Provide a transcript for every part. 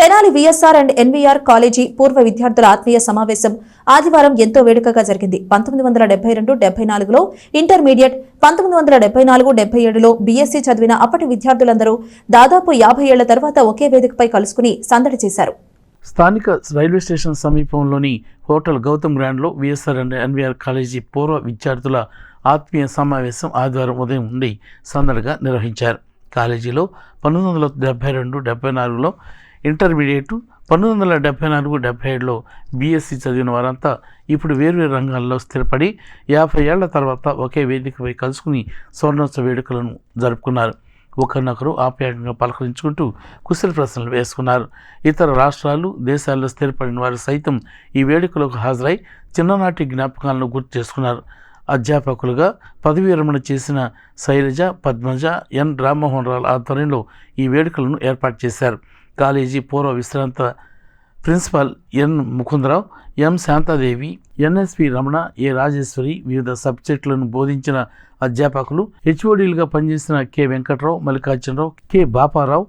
Tenali VSR and NVR college పూర్వ విద్యార్థుల ఆత్మీయ సమావేశం ఆదివారం ఎంతో వేడుకగా జరిగింది. 1972-74లో ఇంటర్మీడియట్, 1974-77లో బీఎస్సీ చదివిన అప్పటి విద్యార్థులందరూ దాదాపు 50 ఏళ్ల తర్వాత ఒకే వేదికపై కలుసుకుని సందడి చేశారు. స్థానిక రైల్వే స్టేషన్ సమీపంలోని హోటల్ గౌతమ్ గ్రాండ్లో విఎస్ఆర్ అండ్ ఎన్వీఆర్ కాలేజీ పూర్వ విద్యార్థుల ఆత్మీయ సమావేశం ఆదివారం ఉదయం నుండి సందడిగా నిర్వహించారు. కాలేజీలో 1972-74లో ఇంటర్మీడియట్, 1974-77లో బీఎస్సీ చదివిన వారంతా ఇప్పుడు వేర్వేరు రంగాల్లో స్థిరపడి 50 ఏళ్ల తర్వాత ఒకే వేదికపై కలుసుకుని స్వర్ణోత్సవ వేడుకలను జరుపుకున్నారు. ఒకరినొకరు ఆప్యాయంగా పలకరించుకుంటూ కుశల ప్రశ్నలు వేసుకున్నారు. ఇతర రాష్ట్రాలు, దేశాల్లో స్థిరపడిన వారు సైతం ఈ వేడుకలకు హాజరై చిన్ననాటి జ్ఞాపకాలను గుర్తు చేసుకున్నారు. అధ్యాపకులుగా పదవీ విరమణ చేసిన శైలజ, పద్మజ, ఎన్ రామ్మోహన్ రావు ఆధ్వర్యంలో ఈ వేడుకలను ఏర్పాటు చేశారు. కాలేజీ పూర్వ విశ్రాంత principal N Mukundarao, M Shantadevi, NSP Ramana, A Rajeswari, వివిధ సబ్జెక్టులను బోధించిన అధ్యాపకులు, హెచ్ఓడీలుగా పనిచేసిన K Venkatrao, Mallikarjunarao, K Baparao,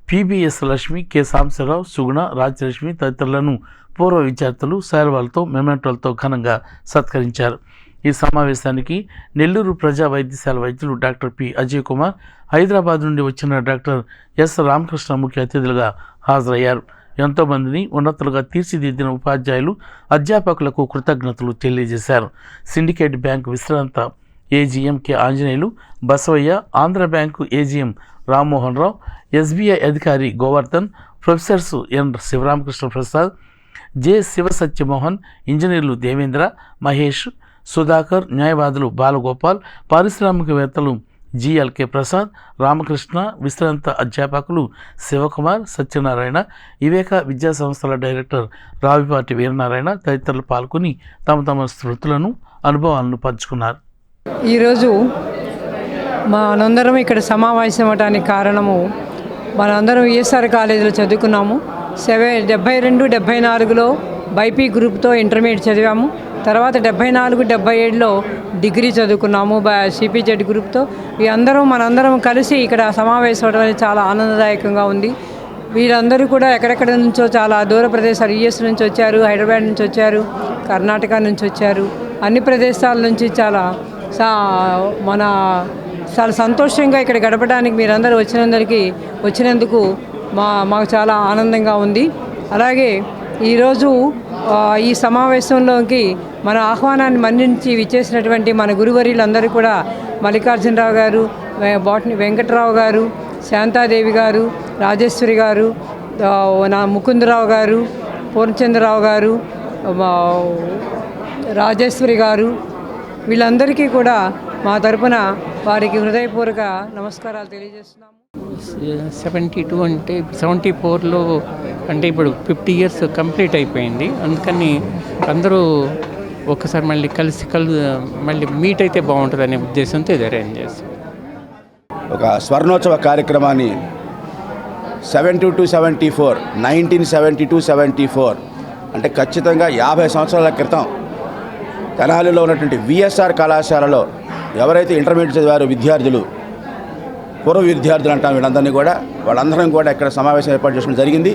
PBS Lakshmi, K Sambasivarao, Suguna, Rajyalakshmi తదితరులను పూర్వ విద్యార్థులు శాల్వాలతో, మెమెంటోలతో ఘనంగా సత్కరించారు. ఈ సమావేశానికి నెల్లూరు ప్రజా వైద్యశాల వైద్యులు డాక్టర్ పి అజయ్ కుమార్, హైదరాబాద్ నుండి వచ్చిన డాక్టర్ ఎస్ రామకృష్ణ ముఖ్య అతిథులుగా హాజరయ్యారు. ఎంతోమందిని ఉన్నతులుగా తీర్చిదిద్దిన ఉపాధ్యాయులు, అధ్యాపకులకు కృతజ్ఞతలు తెలియజేశారు. సిండికేట్ బ్యాంకు విశ్రాంత AGM K Anjaneyulu, Basavaiah, Andhra bank AGM Rammohan Rao, SBI అధికారి Govardhan, professors N Sivaramakrishna Prasad, J Sivasatyamohan, ఇంజనీర్లు దేవేంద్ర, మహేష్, సుధాకర్, న్యాయవాదులు బాలగోపాల్, పారిశ్రామికవేత్తలు జిఎల్కే ప్రసాద్, రామకృష్ణ, విశ్రాంత అధ్యాపకులు శివకుమార్, సత్యనారాయణ, వివేక విద్యా సంస్థల డైరెక్టర్ రావిపాటి వీరనారాయణ తదితరులు పాల్గొని తమ తమ స్మృతులను, అనుభవాలను పంచుకున్నారు. ఈరోజు మనందరం ఇక్కడ సమావేశం అవ్వడానికి కారణము, మనందరం విఎస్ఆర్ కాలేజీలో చదువుకున్నాము. 72-74లో బైపీ గ్రూప్తో ఇంటర్మీడియట్ చదివాము. తర్వాత 74-77లో డిగ్రీ చదువుకున్నాము సిపిజెడ్ గ్రూప్తో. మనందరం కలిసి ఇక్కడ సమావేశం అవడం అనేది చాలా ఆనందదాయకంగా ఉంది. వీరందరూ కూడా ఎక్కడెక్కడ నుంచో, చాలా దూర ప్రదేశాలు, యుఎస్ నుంచి వచ్చారు, హైదరాబాద్ నుంచి వచ్చారు, కర్ణాటక నుంచి వచ్చారు. అన్ని ప్రదేశాల నుంచి చాలా సంతోషంగా ఇక్కడ గడపడానికి మీరందరూ వచ్చినందుకు మాకు చాలా ఆనందంగా ఉంది. అలాగే ఈరోజు ఈ సమావేశంలోకి మన ఆహ్వానాన్ని మన్నించి విచ్చేసినటువంటి మన గురువర్యులందరూ కూడా మల్లికార్జునరావు గారు, వెంకట్రావు గారు, శాంతాదేవి గారు, రాజేశ్వరి గారు, ముకుందరావు గారు, పూర్ణచంద్రరావు గారు, రాజేశ్వరి గారు, వీళ్ళందరికీ కూడా మా తరపున వారికి హృదయపూర్వక నమస్కారాలు తెలియజేస్తున్నాము. 72 అంటే 74లో అంటే ఇప్పుడు 50 ఇయర్స్ కంప్లీట్ అయిపోయింది. అందుకని అందరూ ఒక్కసారి మళ్ళీ మళ్ళీ మీట్ అయితే బాగుంటుంది అనే ఉద్దేశంతో ఇది అరేంజ్ చేస్తాం. ఒక స్వర్ణోత్సవ కార్యక్రమాన్ని 72-74 1972-74 అంటే ఖచ్చితంగా 50 సంవత్సరాల క్రితం తెనాలిలో ఉన్నటువంటి విఎస్ఆర్ కళాశాలలో ఎవరైతే ఇంటర్మీడియట్ చదివారో విద్యార్థులు, పూర్వ విద్యార్థులు అంటాం వీళ్ళందరినీ కూడా, వాళ్ళందరం కూడా ఇక్కడ సమావేశం ఏర్పాటు చేసుకోవడం జరిగింది.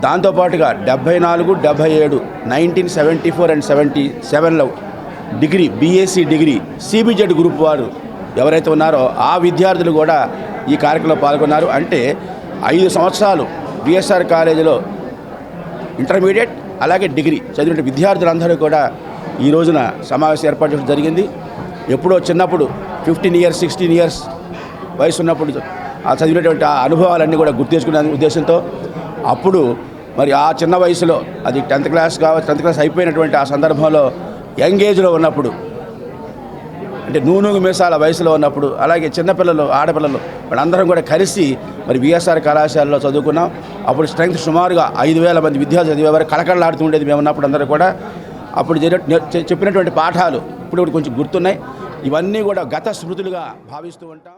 దాంతోపాటుగా 74-77 1974 and 77లో degree, BSc degree CBZ group వారు ఎవరైతే ఉన్నారో ఆ విద్యార్థులు కూడా ఈ కార్యక్రమంలో పాల్గొన్నారు. అంటే 5 సంవత్సరాలు విఎస్ఆర్ కాలేజీలో ఇంటర్మీడియట్ అలాగే డిగ్రీ చదివిన విద్యార్థులందరూ కూడా ఈ రోజున సమావేశం ఏర్పాటు చేయడం జరిగింది. ఎప్పుడో చిన్నప్పుడు 15 years 16 years వయసు ఉన్నప్పుడు ఆ చదివినటువంటి ఆ అనుభవాలన్నీ కూడా గుర్తు చేసుకునే ఉద్దేశంతో అప్పుడు మరి ఆ చిన్న వయసులో, అది 10th class కావచ్చు, 10th class అయిపోయినటువంటి ఆ సందర్భంలో యంగ్ ఏజ్లో ఉన్నప్పుడు, అంటే నూనూగు మీసాల వయసులో ఉన్నప్పుడు, అలాగే చిన్నపిల్లలు, ఆడపిల్లలు వాళ్ళందరం కూడా కలిసి మరి విఎస్ఆర్ కళాశాలలో చదువుకున్నాం. అప్పుడు స్ట్రెంగ్త్ సుమారుగా 5,000 మంది విద్యార్థులు చదివేవారు. కళకళలాడుతూ ఉండేది మేము ఉన్నప్పుడు అందరూ కూడా. అప్పుడు చెప్పినటువంటి పాఠాలు ఇప్పుడు కొంచెం గుర్తున్నాయి. ఇవన్నీ కూడా గత స్మృతులుగా భావిస్తూ ఉంటాం.